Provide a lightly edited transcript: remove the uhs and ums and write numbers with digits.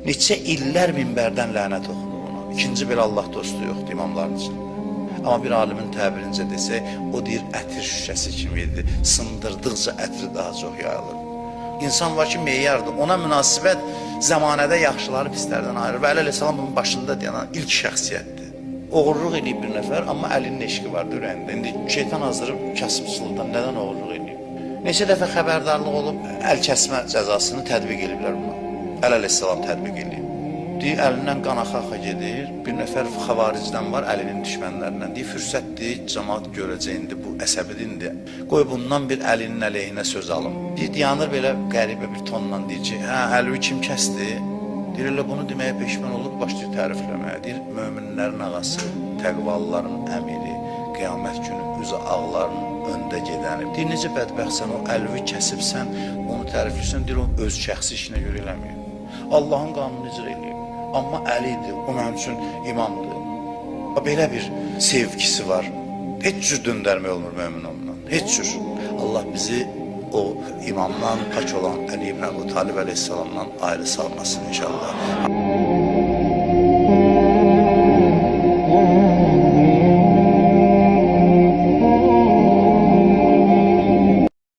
Neçə illər minbərdən lənət oxunur buna. İkinci bir Allah dostu yoxdur imamların içində. Amma bir alimin təbirincə desək, o deyir, ətir şüşəsi kimidir. Sındırdıqca ətri daha çox yayılır. İnsan var ki, meyardır. Ona münasibət zamanədə yaxşıları pislərdən ayırır. Və Əli əleyhissalam bunun başında deyən ilk şəxsiyyətdir. Oğurluq eləyib bir nəfər, amma əlinin eşqi vardır ürəyində. İndi şeytan azdırıb kasıbçılıqdan nədən oğurluq eləyib? Neçə dəfə xəbərdarlıq olub, əl kəsmə cəzasını tətbiq ediblər buna. Əli əleyhissalam tətbiq edib. Deyir, əlindən qan axa-axa gedir. Bir nəfər xavaricdən var, əlinin düşmənlərindən. Deyir, fürsətdir, cəmaat görəcəyindi, bu əsəbidindir. Qoy bundan bir əlinin əleyhinə söz alım. Deyir, yanır belə qəribə bir tonla deyir ki, hə, əlvi kim kəsdi? Deyir, elə bunu deməyə peşman olub, başlayır tərifləməyə. Deyir, möminlərin ağası, təqvalıların əmiri, qiyamət günü üzə ağların öndə gedəni. Deyir, necə bədbəxtsən, o əlvi kəsibsən, onu tərifləyirsən, deyir, o öz şəxsi işinə görə eləməyib. Allahın qanunu icra eləyib. Amma Əlidir, o mənim üçün imamdır. Belə bir sevgisi var. Heç cür döndərmək olmur mömin ondan. Heç cür. Allah bizi o imamdan pak olan Əli ibn Əbu Talib əleyhissalamdan ayrı salmasın inşallah.